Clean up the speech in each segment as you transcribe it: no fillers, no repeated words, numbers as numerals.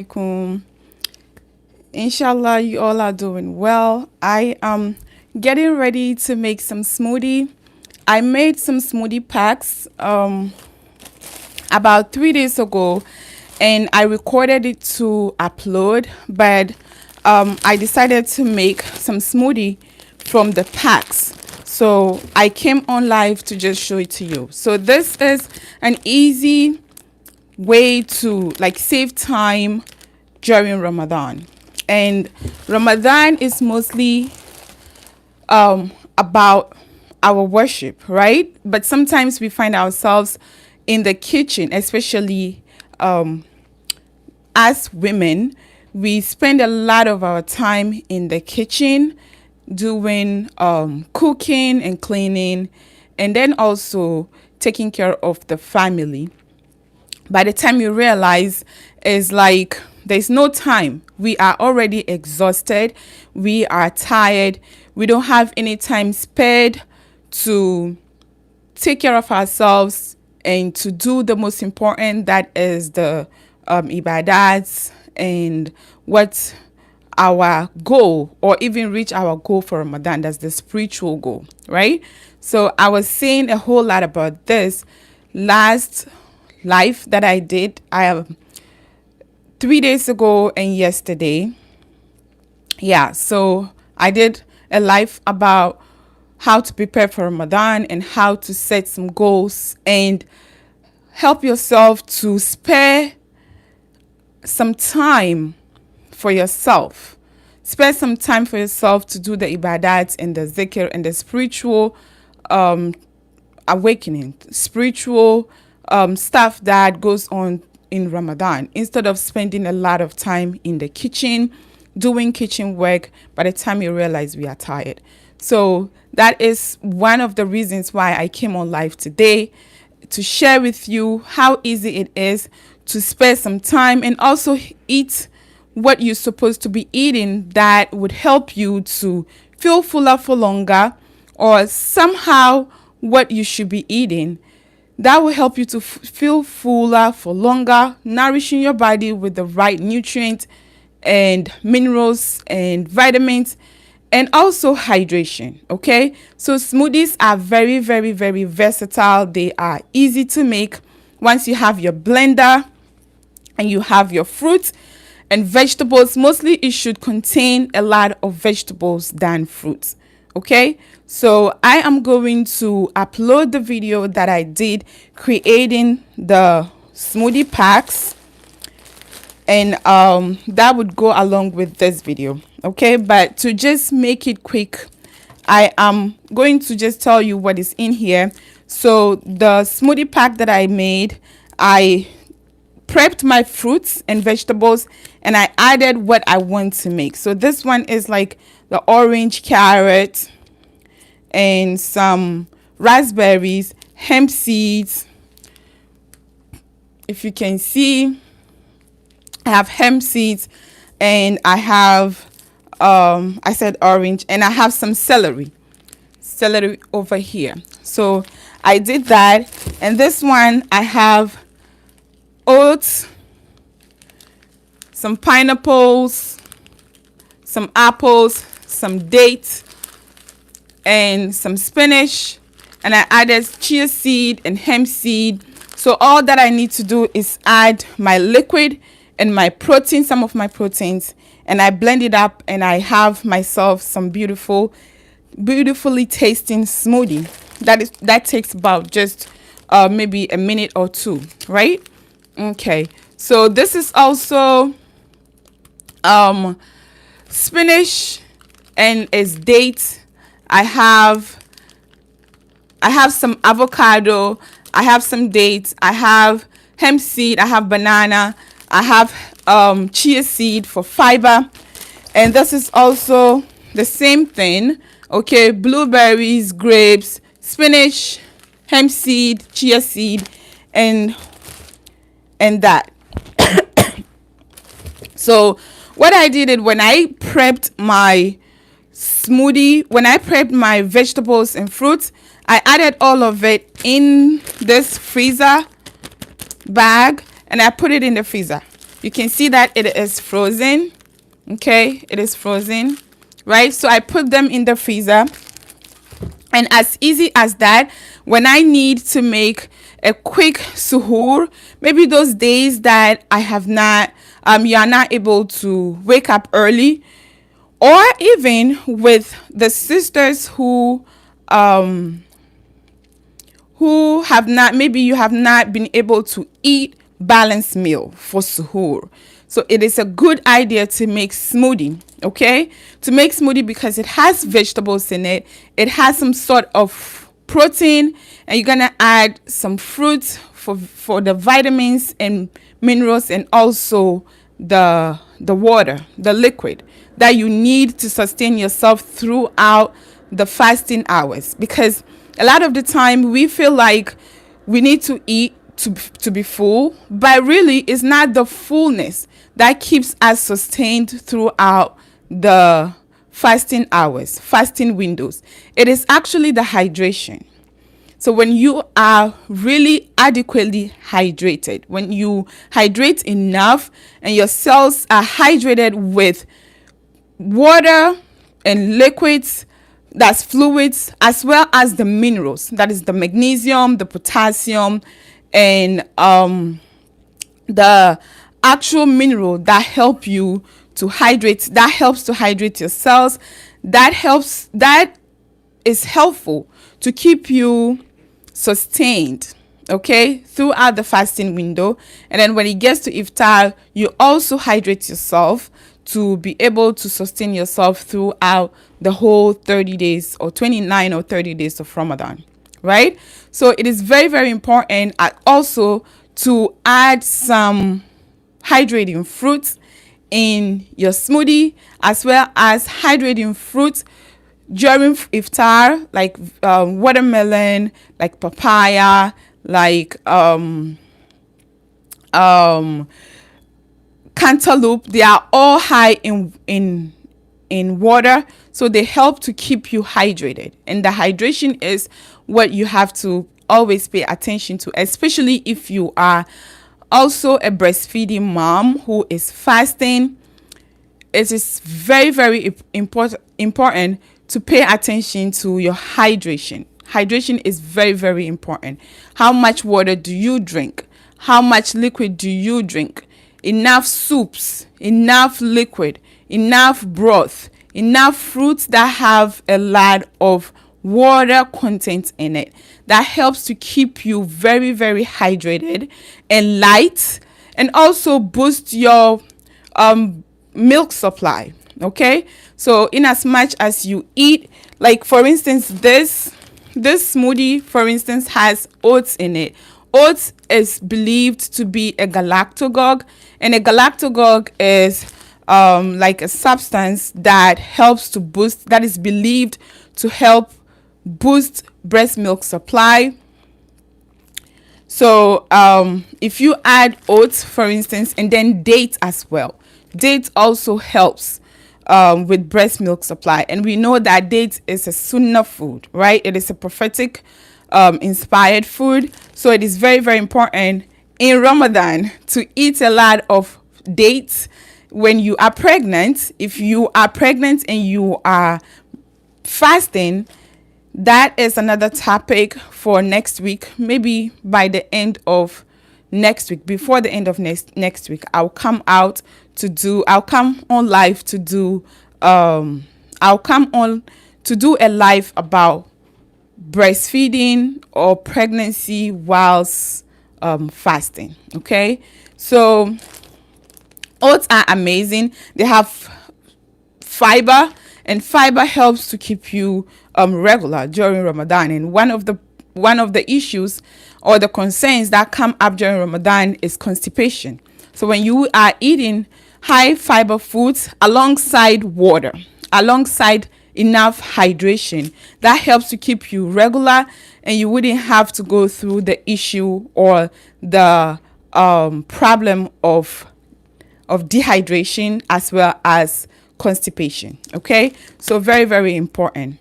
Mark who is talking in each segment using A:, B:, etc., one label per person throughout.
A: Alaikum. Inshallah, you all are doing well. I am getting ready to make some smoothie. I made some smoothie packs about 3 days ago, and I recorded it to upload, but I decided to make some smoothie from the packs. So I came on live to just show it to you. So this is an easy way to like save time during Ramadan. And Ramadan is mostly about our worship, right? But sometimes we find ourselves in the kitchen, especially as women. We spend a lot of our time in the kitchen doing cooking and cleaning, and then also taking care of the family. By the time you realize, it's like there's no time. We are already exhausted. We are tired. We don't have any time spared to take care of ourselves and to do the most important, that is the Ibaadah and what our goal, or even reach our goal for Ramadan. That's the spiritual goal, right? So I was saying a whole lot about this last live that I did 3 days ago and yesterday. Yeah, so I did a live about how to prepare for Ramadan and how to set some goals and help yourself to spare some time for yourself. Spare some time for yourself to do the ibadat and the zikr and the spiritual awakening, spiritual stuff that goes on in Ramadan, instead of spending a lot of time in the kitchen doing kitchen work. By the time you realize, we are tired. So that is one of the reasons why I came on live today, to share with you how easy it is to spare some time and also eat what you're supposed to be eating that would help you to feel fuller for longer, or somehow what you should be eating that will help you to feel fuller for longer, nourishing your body with the right nutrients and minerals and vitamins, and also hydration. Okay, so smoothies are very, very, very versatile. They are easy to make. Once you have your blender and you have your fruit and vegetables, mostly it should contain a lot of vegetables than fruits. Okay, so I am going to upload the video that I did creating the smoothie packs, and that would go along with this video. Okay, but to just make it quick, I am going to just tell you what is in here. So the smoothie pack that I made, I prepped my fruits and vegetables and I added what I want to make. So this one is like the orange carrot and some raspberries, hemp seeds. If you can see, I have hemp seeds, and I have I said orange, and I have some celery over here. So I did that. And this one, I have oats, some pineapples, some apples, some dates, and some spinach, and I added chia seed and hemp seed. So all that I need to do is add my liquid and my protein, some of my proteins, and I blend it up, and I have myself some beautifully tasting smoothie. That takes about just maybe a minute or two, right? Okay, so this is also spinach and it's dates. I have some avocado, I have some dates, I have hemp seed, I have banana, I have chia seed for fiber, and this is also the same thing. Okay, blueberries, grapes, spinach, hemp seed, chia seed, and that. So what I did when I prepped my smoothie, when I prepped my vegetables and fruits, I added all of it in this freezer bag and I put it in the freezer. You can see that it is frozen. Okay, it is frozen, right? So I put them in the freezer, and as easy as that, when I need to make a quick suhoor, maybe those days that I have not you are not able to wake up early, or even with the sisters who have not, maybe you have not been able to eat balanced meal for suhoor. So it is a good idea to make smoothie, okay? To make smoothie because it has vegetables in it. It has some sort of protein, and you're gonna add some fruits for the vitamins and minerals, and also the water, the liquid that you need to sustain yourself throughout the fasting hours. Because a lot of the time we feel like we need to eat to be full, but really it's not the fullness that keeps us sustained throughout the fasting hours, fasting windows. It is actually the hydration. So when you are really adequately hydrated, when you hydrate enough and your cells are hydrated with water and liquids, that's fluids, as well as the minerals, that is the magnesium, the potassium, and the actual mineral that help you to hydrate, that helps to hydrate your cells, that is helpful to keep you sustained, okay, throughout the fasting window. And then when it gets to iftar, you also hydrate yourself to be able to sustain yourself throughout the whole 30 days or 29 or 30 days of Ramadan, right? So it is very, very important also to add some hydrating fruits in your smoothie, as well as hydrating fruits during iftar, like watermelon, like papaya, like cantaloupe. They are all high in water, so they help to keep you hydrated. And the hydration is what you have to always pay attention to, especially if you are also a breastfeeding mom who is fasting. It is very, very important to pay attention to your hydration. Hydration is very, very important. How much water do you drink? How much liquid do you drink? Enough soups, enough liquid, enough broth, enough fruits that have a lot of water content in it. That helps to keep you very, very hydrated and light, and also boost your milk supply. Okay, so in as much as you eat, like for instance, this smoothie, for instance, has oats in it. Oats is believed to be a galactagogue, and a galactagogue is like a substance that helps to boost, that is believed to help boost breast milk supply. So if you add oats, for instance, and then dates as well, dates also helps with breast milk supply. And we know that dates is a sunnah food, right? It is a prophetic inspired food. So it is very, very important in Ramadan to eat a lot of dates when you are pregnant. If you are pregnant and you are fasting, that is another topic for next week. Maybe by the end of next week, before the end of next week, I'll come on live to do a live about breastfeeding or pregnancy whilst fasting. Okay, so oats are amazing. They have fiber, and fiber helps to keep you regular during Ramadan. And one of the issues or the concerns that come up during Ramadan is constipation. So when you are eating high fiber foods alongside water, alongside enough hydration, that helps to keep you regular, and you wouldn't have to go through the issue or the problem of dehydration as well as constipation. Okay, so very, very important.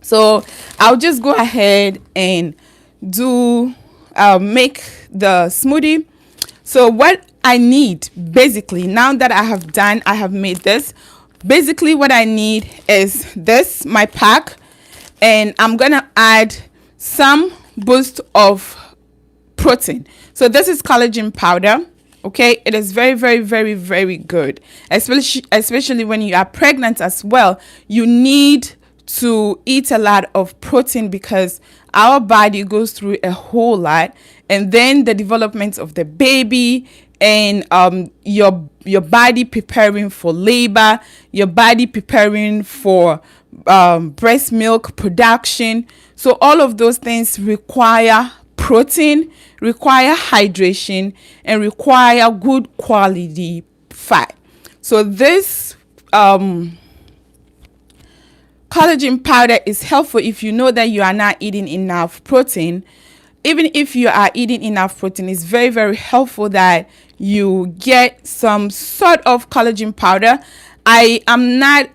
A: So I'll just go ahead and do make the smoothie. So what I need, basically, now that I have made this, basically what I need is this, my pack, and I'm gonna add some boost of protein. So this is collagen powder. Okay, it is very, very, very, very good, especially when you are pregnant as well. You need to eat a lot of protein because our body goes through a whole lot, and then the development of the baby, and your body preparing for labor, your body preparing for breast milk production. So all of those things require protein, require hydration, and require good quality fat. So this collagen powder is helpful if you know that you are not eating enough protein. Even if you are eating enough protein, it's very, very helpful that you get some sort of collagen powder. I am not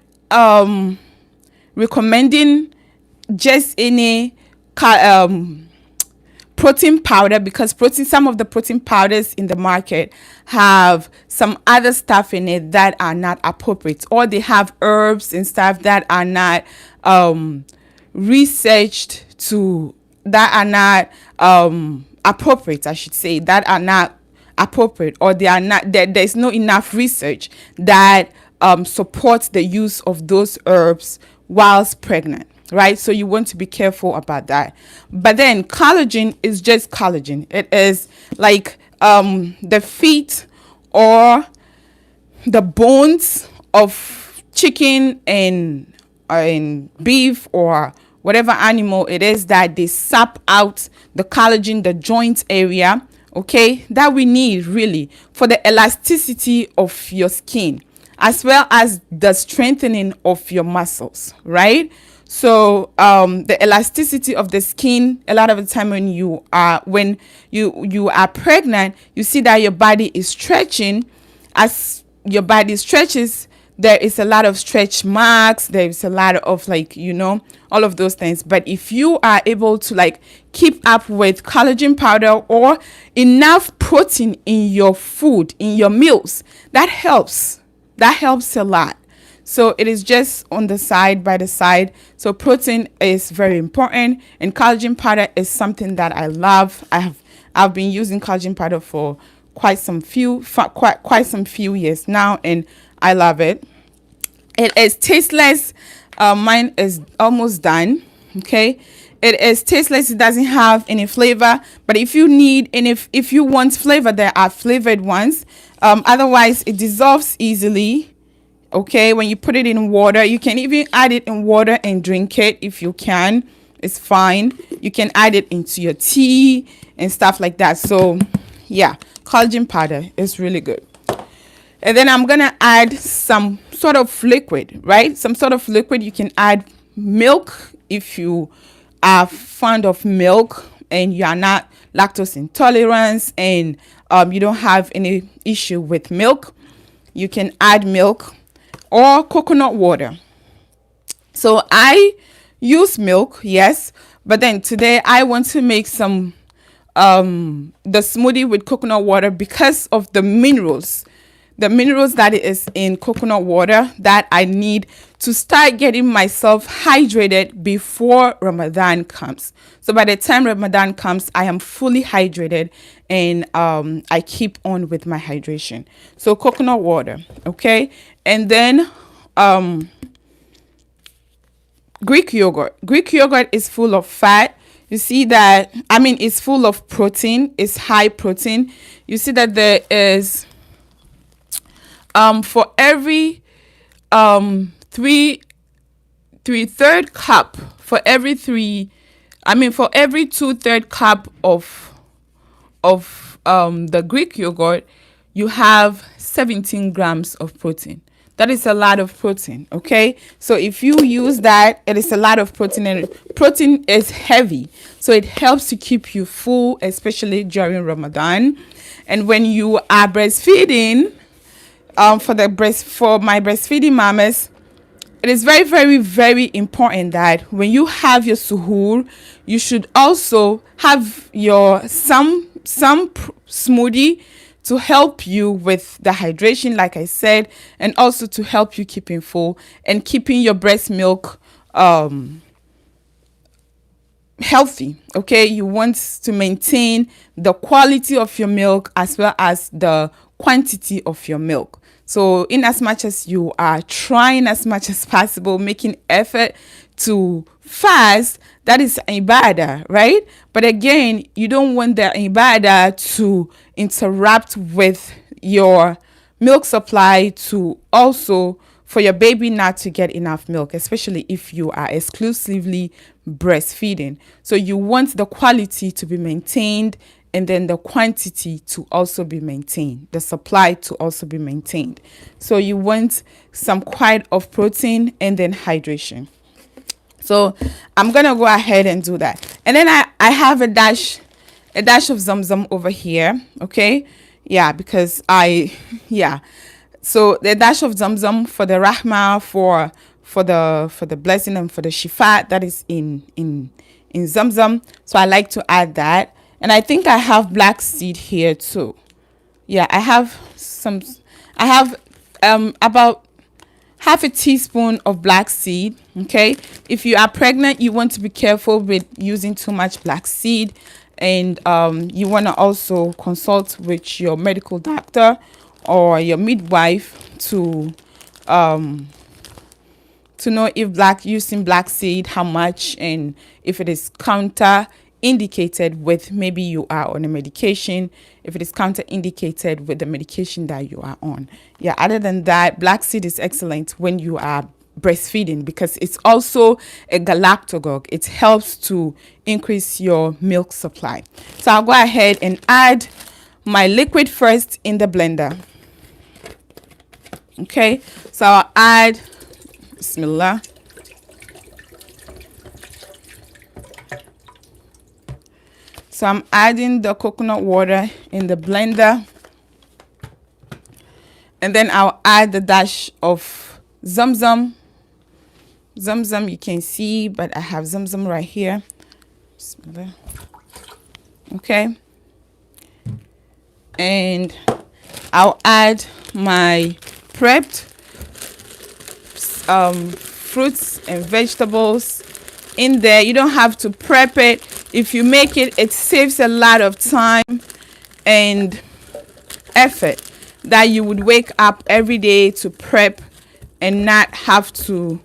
A: recommending just any protein powder, because some of the protein powders in the market have some other stuff in it that are not appropriate, or they have herbs and stuff that are not researched to, that are not appropriate, I should say, that are not appropriate, or they are not, there's no enough research that supports the use of those herbs whilst pregnant, right? So you want to be careful about that. But then collagen is just collagen. It is like the feet or the bones of chicken and beef or whatever animal it is, that they sap out the collagen, the joint area, okay, that we need really for the elasticity of your skin, as well as the strengthening of your muscles, right? So the elasticity of the skin, a lot of the time when you are pregnant, you see that your body is stretching. As your body stretches, there is a lot of stretch marks, there is a lot of, like, all of those things. But if you are able to keep up with collagen powder or enough protein in your food, in your meals, that helps a lot. So it is just on the side, by the side. So protein is very important, and collagen powder is something that I love. I've been using collagen powder for quite some few years now, and I love it. It is tasteless. Mine is almost done. Okay, it is tasteless. It doesn't have any flavor. But if you need, and if you want flavor, there are flavored ones. Otherwise, it dissolves easily. Okay, when you put it in water, you can even add it in water and drink it if you can. It's fine. You can add it into your tea and stuff like that. So yeah, collagen powder is really good. And then I'm gonna add some sort of liquid, right? Some sort of liquid. You can add milk if you are fond of milk and you are not lactose intolerant, and you don't have any issue with milk. You can add milk or coconut water. So I use milk, yes, but then today I want to make some the smoothie with coconut water because of the minerals that is in coconut water that I need to start getting myself hydrated before Ramadan comes. So by the time Ramadan comes, I am fully hydrated, and I keep on with my hydration. So coconut water, okay? And then Greek yogurt. Greek yogurt is full of fat. You see that, it's full of protein. It's high protein. You see that there is for every 3/3 cup, for every 2/3 cup of the Greek yogurt, you have 17 grams of protein. That is a lot of protein, okay? So if you use that, it is a lot of protein, and protein is heavy. So it helps to keep you full, especially during Ramadan. And when you are breastfeeding, for my breastfeeding mamas, it is very, very, very important that when you have your suhoor, you should also have your some smoothie to help you with the hydration, like I said, and also to help you keeping full and keeping your breast milk healthy. Okay, you want to maintain the quality of your milk as well as the quantity of your milk. So in as much as you are trying as much as possible, making effort to fast, that is Ibaadah, right? But again, you don't want the Ibaadah to interrupt with your milk supply, to also for your baby not to get enough milk, especially if you are exclusively breastfeeding. So you want the quality to be maintained, and then the quantity to also be maintained, the supply to also be maintained. So you want some quite of protein and then hydration. So I'm gonna go ahead and do that. And then I have a dash of Zamzam over here. Okay, yeah, because so the dash of Zamzam for the rahma, for the blessing, and for the shifa that is in Zamzam. So I like to add that. And I think I have black seed here too. Yeah, I have about half a teaspoon of black seed. Okay, if you are pregnant, you want to be careful with using too much black seed, and you want to also consult with your medical doctor or your midwife to know if using black seed, how much, and if it is counter indicated with, maybe you are on a medication, if it is counter indicated with the medication that you are on. Yeah, other than that, black seed is excellent when you are breastfeeding because it's also a galactagogue. It helps to increase your milk supply. So I'll go ahead and add my liquid first in the blender. Okay, so I'll add Bismillah. So I'm adding the coconut water in the blender, and then I'll add the dash of Zamzam. Zamzam you can see, but I have Zamzam right here. Bismillah. Okay, and I'll add my prepped fruits and vegetables in there. You don't have to prep it. If you make it, it saves a lot of time and effort that you would wake up every day to prep and not have to,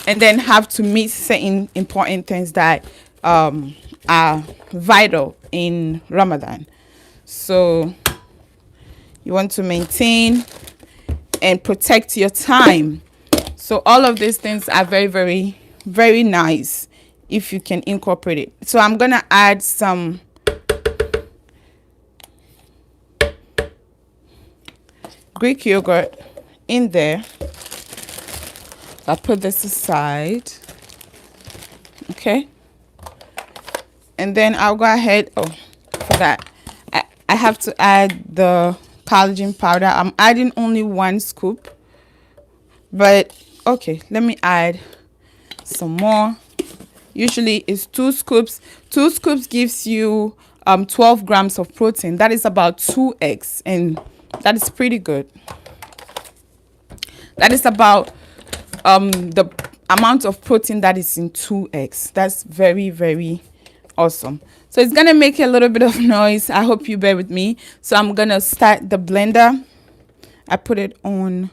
A: and then have to meet certain important things that are vital in Ramadan. So you want to maintain and protect your time. So all of these things are very, very, very nice if you can incorporate it. So I'm gonna add some Greek yogurt in there. I'll put this aside. Okay, and then I'll go ahead, for that I have to add the collagen powder. I'm adding only 1 scoop, but okay, let me add some more. Usually it's 2 scoops. 2 scoops gives you 12 grams of protein. That is about 2 eggs, and that is pretty good. That is about the amount of protein that is in 2 eggs. That's very, very awesome. So it's gonna make a little bit of noise. I hope you bear with me. So I'm gonna start the blender. I put it on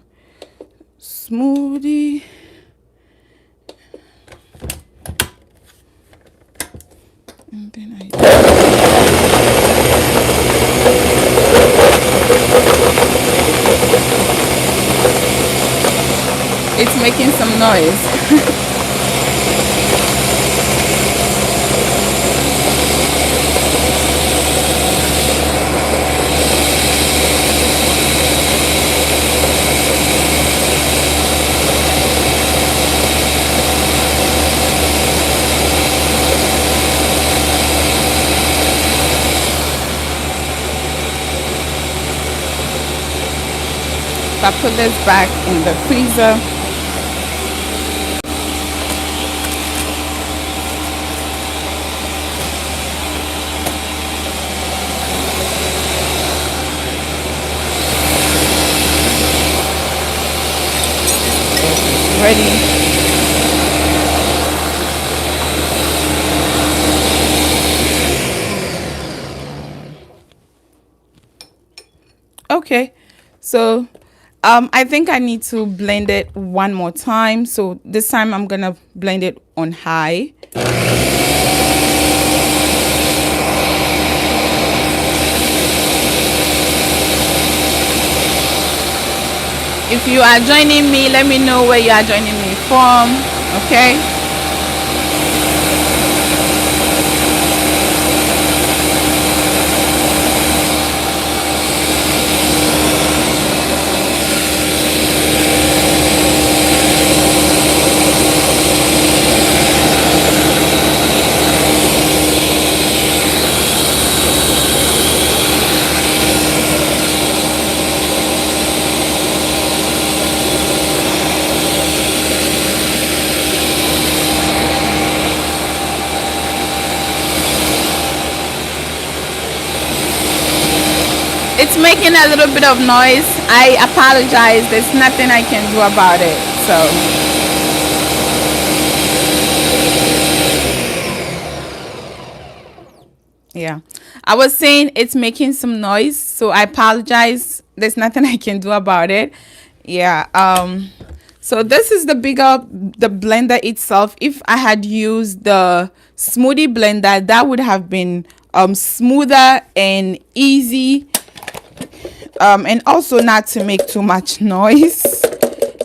A: Smoothie. And then it's making some noise. I put this back in the freezer. ready. Okay, so I think I need to blend it one more time. So this time I'm gonna blend it on high. If you are joining me, let me know where you are joining me from. Okay. It's making a little bit of noise. I apologize. There's nothing I can do about it. So yeah, I was saying it's making some noise, so I apologize. There's nothing I can do about it. Yeah. So this is the blender itself. If I had used the smoothie blender, that would have been smoother and easy, and also not to make too much noise.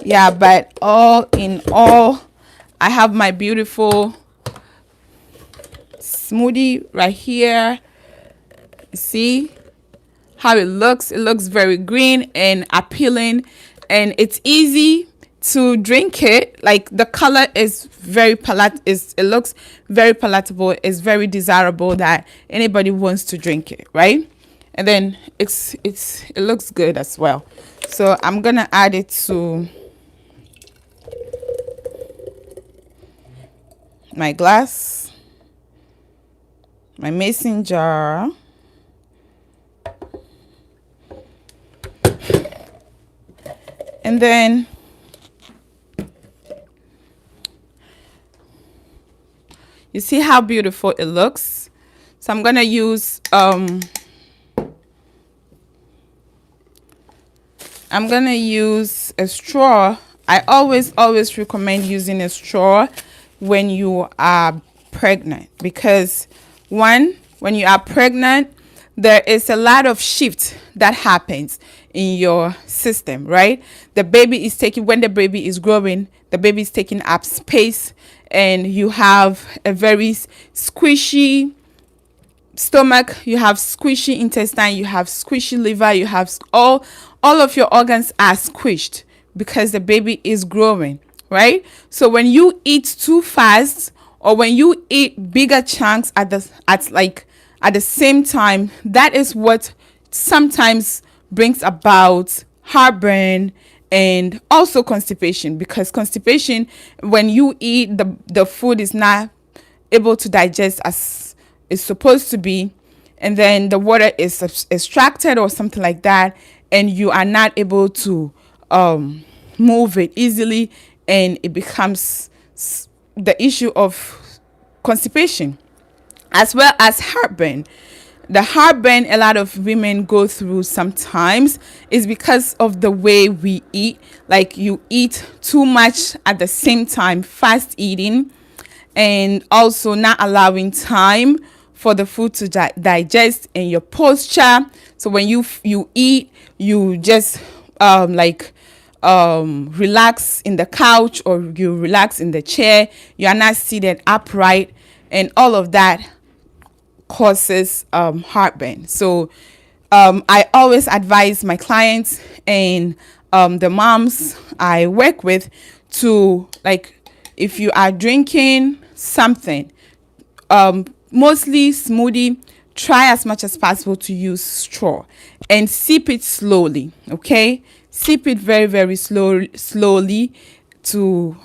A: Yeah, but all in all, I have my beautiful smoothie right here. See how it looks? It looks very green and appealing, and it's easy to drink it. Like the color is very it looks very palatable. It's very desirable that anybody wants to drink it, right? And then it looks good as well. So I'm gonna add it to my glass, my mason jar. And then you see how beautiful it looks. So I'm gonna use a straw. I always recommend using a straw when you are pregnant, because when you are pregnant, there is a lot of shift that happens in your system, right? When the baby is growing, the baby is taking up space, and you have a very squishy stomach, you have squishy intestine, you have squishy liver, you have all of your organs are squished because the baby is growing, right? So when you eat too fast, or when you eat bigger chunks at the same time, that is what sometimes brings about heartburn and also constipation, because constipation, when you eat, the food is not able to digest as it's supposed to be, and then the water is extracted or something like that, and you are not able to move it easily, and it becomes the issue of constipation as well as heartburn. The heartburn a lot of women go through sometimes is because of the way we eat. Like you eat too much at the same time, fast eating, and also not allowing time for the food to digest, and your posture. So when you eat, you just relax in the couch, or you relax in the chair. You are not seated upright, and all of that causes heartburn. So I always advise my clients and the moms I work with to, like, if you are drinking something, mostly smoothie, try as much as possible to use straw and sip it slowly. Okay, sip it very, very slowly to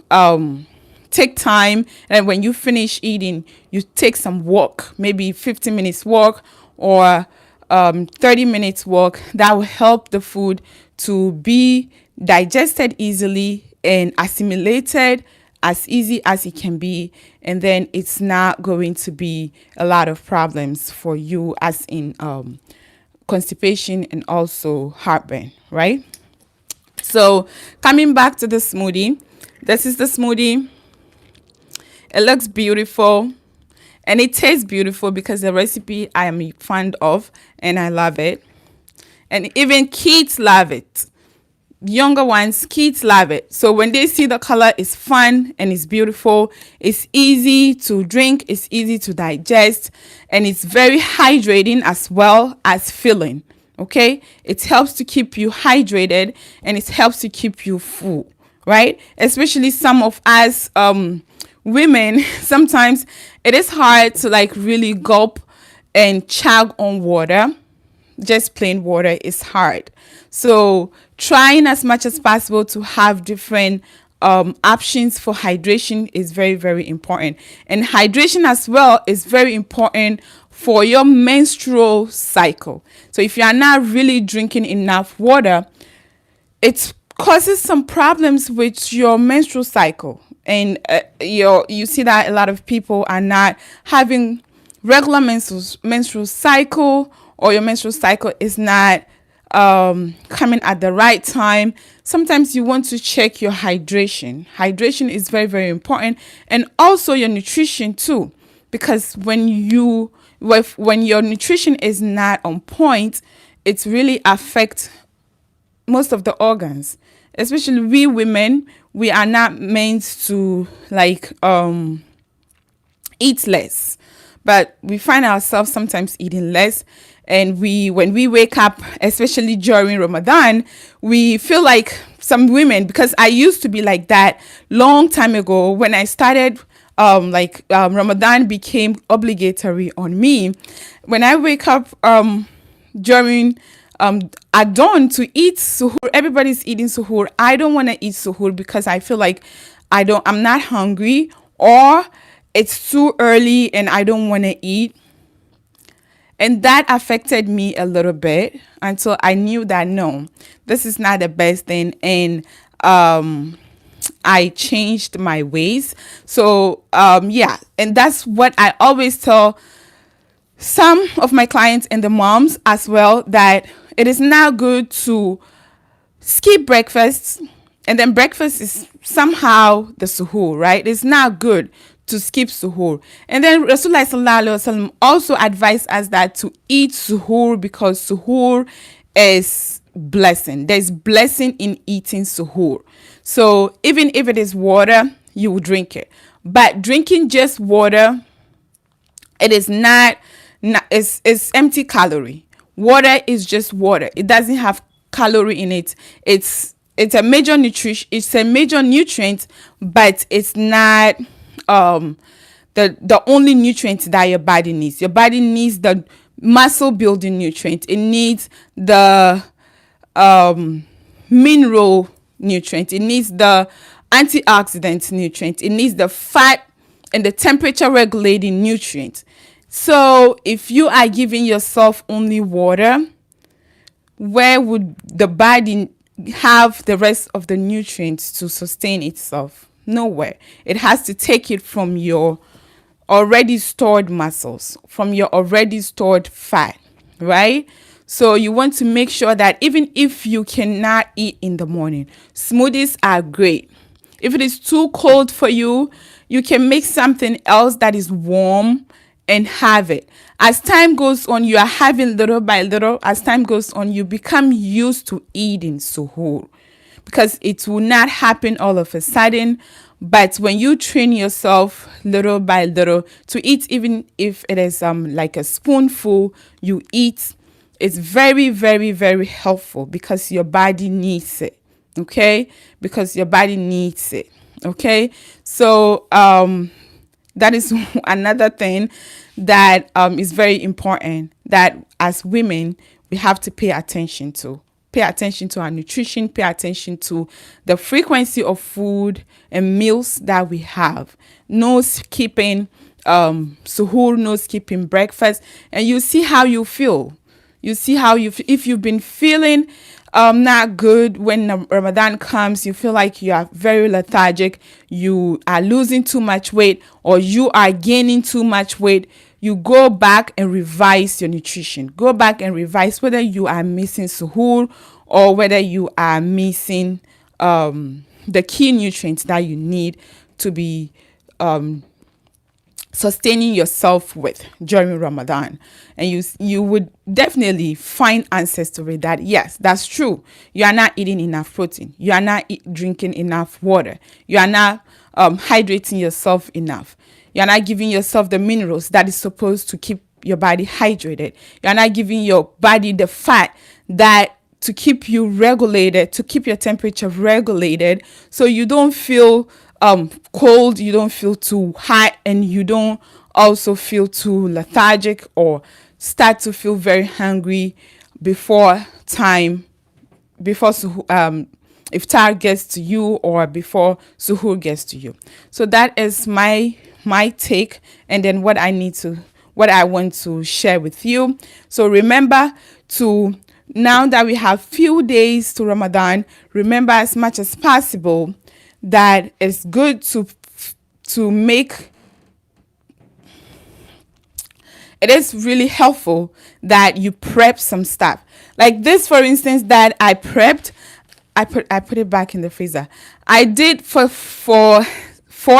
A: take time. And when you finish eating, you take some walk, maybe 15 minutes walk or 30 minutes walk. That will help the food to be digested easily and assimilated as easy as it can be, and then it's not going to be a lot of problems for you, as in constipation and also heartburn, right? So coming back to the smoothie, this is the smoothie. It looks beautiful and it tastes beautiful because the recipe I am fond of and I love it. And even kids love it. Younger ones, kids love it. So when they see the color, it's fun and it's beautiful. It's easy to drink, it's easy to digest, and it's very hydrating as well as filling. Okay, it helps to keep you hydrated and it helps to keep you full, right? Especially some of us women, sometimes it is hard to like really gulp and chug on water. Just plain water is hard. So trying as much as possible to have different options for hydration is very, very important. And hydration as well is very important for your menstrual cycle. So if you are not really drinking enough water, it causes some problems with your menstrual cycle. And you see that a lot of people are not having regular menstrual cycle, or your menstrual cycle is not coming at the right time. Sometimes you want to check your hydration. Hydration is very, very important, and also your nutrition too, because when your nutrition is not on point, it really affects most of the organs. Especially we women, we are not meant to like eat less, but we find ourselves sometimes eating less. And when we wake up, especially during Ramadan, we feel like some women, because I used to be like that long time ago when I started, Ramadan became obligatory on me. When I wake up during at dawn to eat suhoor, everybody's eating suhoor. I don't want to eat suhoor because I feel like I'm not hungry, or it's too early and I don't want to eat. And that affected me a little bit until I knew that no, this is not the best thing. And I changed my ways. So and that's what I always tell some of my clients and the moms as well, that it is not good to skip breakfast, and then breakfast is somehow the suhoor, right? It's not good to skip suhoor. And then Rasulullah sallallahu alaihi wasallam also advised us that to eat suhoor, because suhoor is blessing. There's blessing in eating suhoor. So even if it is water, you will drink it. But drinking just water, it is not it's empty calorie. Water is just water. It doesn't have calorie in it. It's a major nutrition. It's a major nutrient, but it's not the only nutrient that your body needs. Your body needs the muscle building nutrient. It needs the mineral nutrient. It needs the antioxidant nutrient. It needs the fat and the temperature regulating nutrient. So if you are giving yourself only water, where would the body have the rest of the nutrients to sustain itself? Nowhere. It has to take it from your already stored muscles, from your already stored fat, right? So you want to make sure that even if you cannot eat in the morning, smoothies are great. If it is too cold for you, you can make something else that is warm and have it. As time goes on, you are having little by little. As time goes on, you become used to eating suhoor, because it will not happen all of a sudden. But when you train yourself little by little to eat, even if it is like a spoonful you eat, it's very, very, very helpful, because your body needs it. Okay, because your body needs it. Okay, so that is another thing that is very important, that as women we have to pay attention to. Pay attention to our nutrition, pay attention to the frequency of food and meals that we have. No skipping suhoor, no skipping breakfast, and you see how you feel. You see how if you've been feeling not good. When Ramadan comes, you feel like you are very lethargic, you are losing too much weight, or you are gaining too much weight, you go back and revise your nutrition. Go back and revise whether you are missing suhoor or whether you are missing the key nutrients that you need to be sustaining yourself with during Ramadan. And you would definitely find answers to it, that yes, that's true. You are not eating enough protein. You are not drinking enough water. You are not hydrating yourself enough. You are not giving yourself the minerals that is supposed to keep your body hydrated. You are not giving your body the fat that to keep you regulated, to keep your temperature regulated, so you don't feel cold, you don't feel too hot, and you don't also feel too lethargic or start to feel very hungry before iftar gets to you or before suhoor gets to you. So that is my take, and then what I want to share with you. So remember to, now that we have few days to Ramadan, remember as much as possible that it's good to make, it is really helpful that you prep some stuff. Like this, for instance, that I prepped, I put it back in the freezer. I did for 4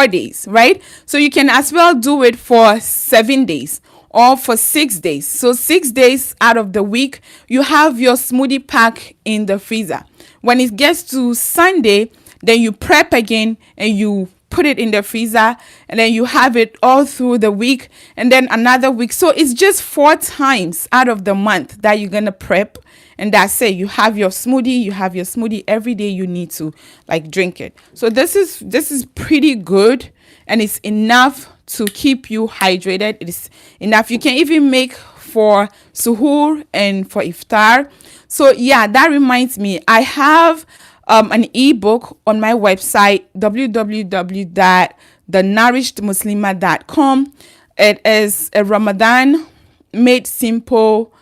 A: days, right? So you can as well do it for 7 days or for 6 days. So 6 days out of the week, you have your smoothie pack in the freezer. When it gets to Sunday, then you prep again and you put it in the freezer, and then you have it all through the week and then another week. So it's just 4 times out of the month that you're going to prep, and that's it. You have your smoothie every day. You need to like drink it. So this is pretty good, and it's enough to keep you hydrated. It is enough. You can even make for suhoor and for iftar. So yeah, that reminds me, I have an ebook on my website, www.thenourishedmuslimah.com. It is a Ramadan made simple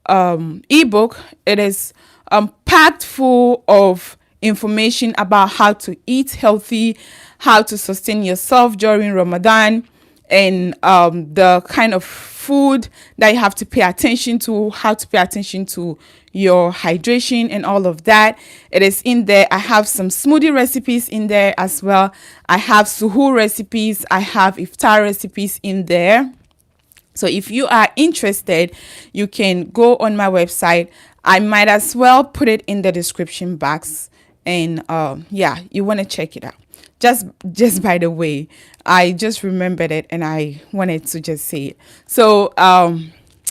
A: ebook. It is packed full of information about how to eat healthy, how to sustain yourself during Ramadan, and the kind of food that you have to pay attention to, how to pay attention to your hydration and all of that. It is in there. I have some smoothie recipes in there as well. I have suhoor recipes. I have iftar recipes in there. So if you are interested, you can go on my website. I might as well put it in the description box, and yeah, you want to check it out. Just by the way, I just remembered it and I wanted to just say it. So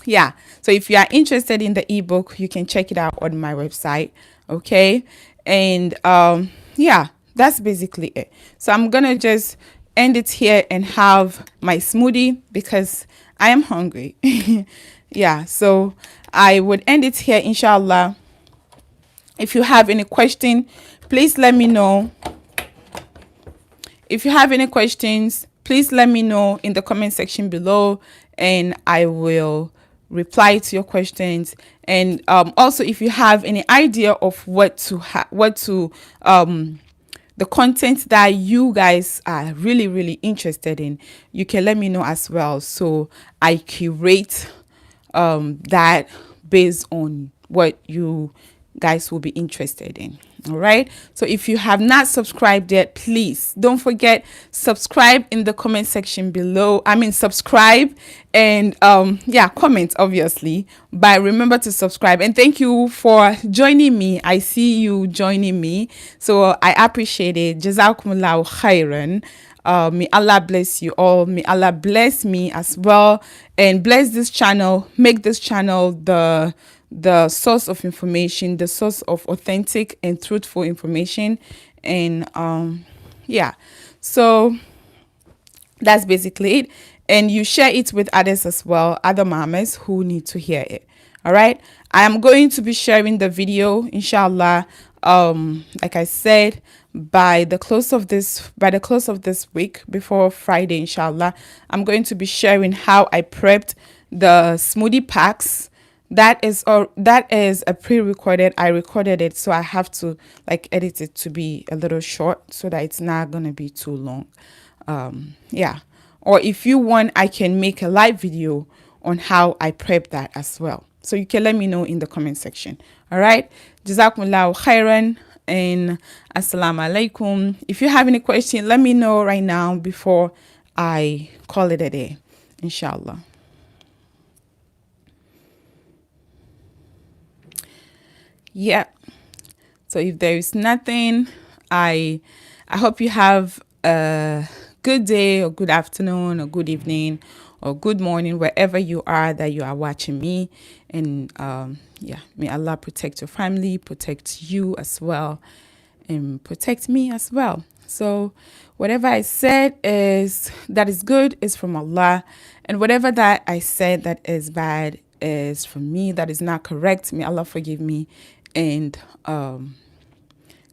A: yeah, so if you are interested in the ebook, you can check it out on my website. Okay, and yeah, that's basically it. So I'm gonna just end it here and have my smoothie because I am hungry. Yeah, so I would end it here, inshallah. If you have any question, please let me know. If you have any questions, please let me know in the comment section below, and I will reply to your questions. And also, if you have any idea of the content that you guys are really interested in, you can let me know as well, so I curate that based on what you guys will be interested in. All right, so if you have not subscribed yet, please don't forget, subscribe in the comment section below. Subscribe and yeah, comment obviously, but remember to subscribe. And thank you for joining me. I see you joining me, so I appreciate it. Jazakumullahu khairan. May Allah bless you all. May Allah bless me as well, and bless this channel. Make this channel the source of information, the source of authentic and truthful information. And yeah, so that's basically it. And you share it with others as well, other mamas who need to hear it. All right, I am going to be sharing the video, inshallah, like I said, by the close of this week, before Friday, inshallah. I'm going to be sharing how I prepped the smoothie packs, that is a pre-recorded. I recorded it, so I have to like edit it to be a little short so that it's not gonna be too long. Yeah. Or if you want, I can make a live video on how I prep that as well. So you can let me know in the comment section. All right. Jazakumullahu khairan and assalamu alaikum. If you have any question, let me know right now before I call it a day. Inshallah. Yeah. So if there is nothing, I hope you have a good day or good afternoon or good evening or good morning wherever you are that you are watching me. And yeah, may Allah protect your family, protect you as well, and protect me as well. So whatever I said that is good is from Allah, and whatever that I said that is bad is from me, that is not correct. May Allah forgive me and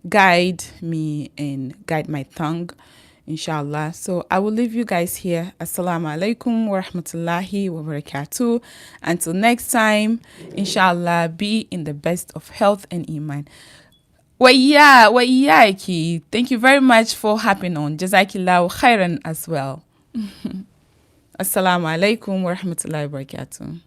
A: guide me and guide my tongue, inshallah. So I will leave you guys here. Assalamu alaikum wa rahmatullahi wa barakatuh. Until next time, inshallah, be in the best of health and iman. Waiyaki. Thank you very much for hopping on. Jazakillahu khairan as well. Assalamu alaikum wa rahmatullahi wa barakatuh.